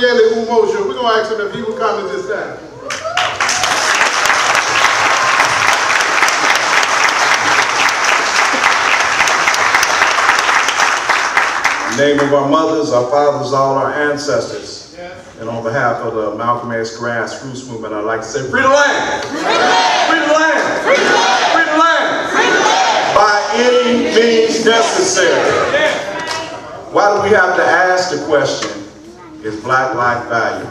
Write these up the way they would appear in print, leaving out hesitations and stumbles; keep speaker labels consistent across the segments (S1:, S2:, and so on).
S1: We're going to ask him if he will come at this time.
S2: In the name of our mothers, our fathers, all our ancestors, and on behalf of the Malcolm X grassroots movement, I'd like to say, free the land! Free the land! Free the land! Free the land! Free the land! Free the land! By any means necessary. Why do we have to ask the question, is black life valued?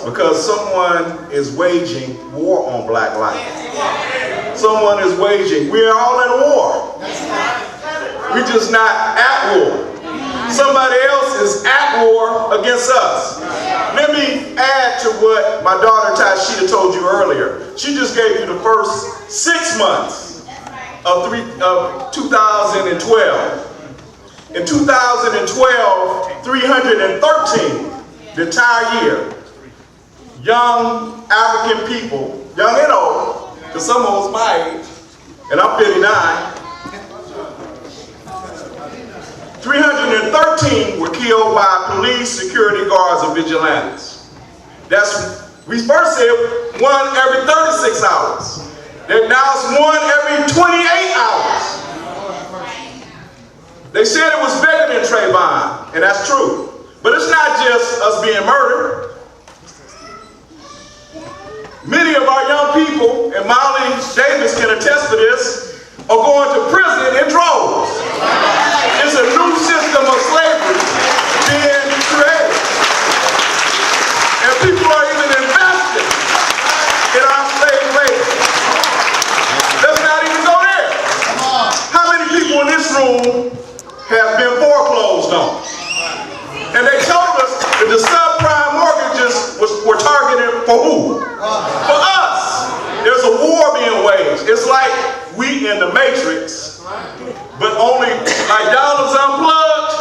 S2: Because someone is waging war on black life. Someone is waging, we're all in war. We're just not at war. Somebody else is at war against us. Let me add to what my daughter Tashita told you earlier. She just gave you the first 6 months of 2012. In 2012, 313, the entire year, young African people, young and old, because some of us my age, and I'm 59, 313 were killed by police, security guards, and vigilantes. We first said one every 36 hours. Now it's one every 28 hours. They said it was bigger than Trayvon, and that's true. But it's not just us being murdered. Many of our young people, and Molly Davis can attest to this, are going to prison in droves. It's a new system of slavery being created. And people are even invested in our slave labor. Let's not even go there. How many people in this room have been foreclosed on? And they told us that the subprime mortgages were targeted for who? For us. There's a war being waged. It's like we in the Matrix, but only like dollars unplugged.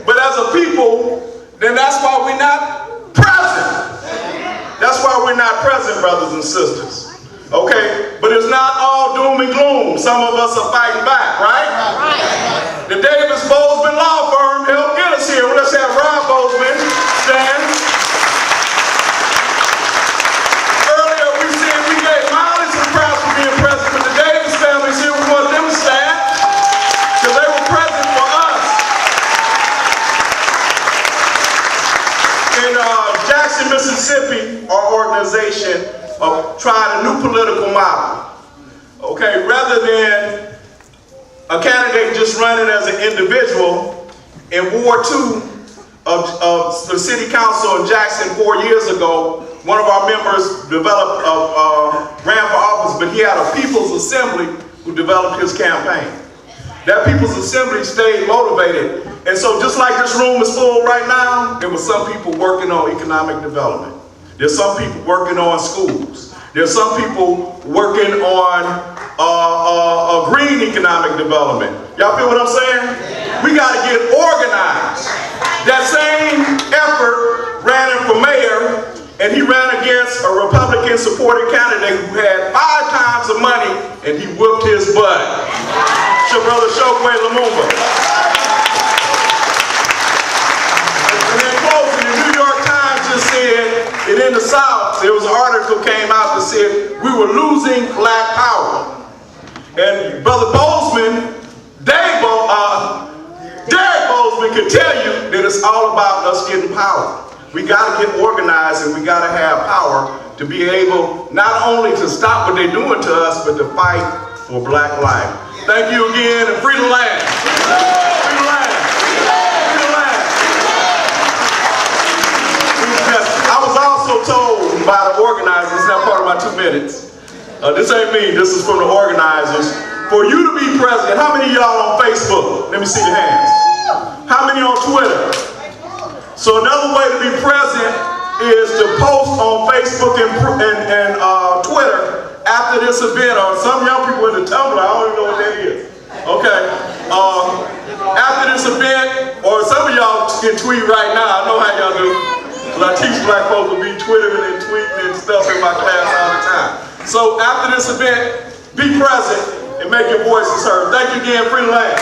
S2: But as a people, then that's why we're not present. That's why we're not present, brothers and sisters. Okay? But it's not all doom and gloom. Some of us are fighting back, right? The Davis Bozeman Law Firm helped get us here. Let's have Ron Bozeman stand. Earlier we said we gave Molly some props for being present, but the Davis family's here. We want them to stand because they were present for us. In Jackson, Mississippi, our organization tried a new political model. Okay, rather than a candidate just running as an individual, in Ward 2 of the city council in Jackson 4 years ago, one of our members ran for office, but he had a people's assembly who developed his campaign. That people's assembly stayed motivated. And so just like this room is full right now, there were some people working on economic development. There's some people working on schools. There's some people working on green economic development. Y'all feel what I'm saying? We got to get organized. That same effort ran him for mayor, and he ran against a Republican-supported candidate who had 5 times the money, and he whooped his butt. It's your brother Chokwe Lumumba. And then closing, the New York Times just said, and in the South, there was an article came out that said we were losing black power. And Brother Bozeman, Derek Bozeman can tell you that it's all about us getting power. We got to get organized and we got to have power to be able not only to stop what they're doing to us, but to fight for black life. Thank you again, and free the land. Free the land. Free the land. I was also told by the organizers, it's not part of my 2 minutes, this ain't me, this is from the organizers, for you to be president. How many of y'all on Facebook? Let me see the hands. How many on Twitter? So another way to be present is to post on Facebook and Twitter after this event, or some young people in the Tumblr, I don't even know what that is. Okay. After this event, or some of y'all can tweet right now, I know how y'all do. I teach black folks to be twittering and tweeting and stuff in my class all the time. So after this event, be present and make your voices heard. Thank you again, free the land.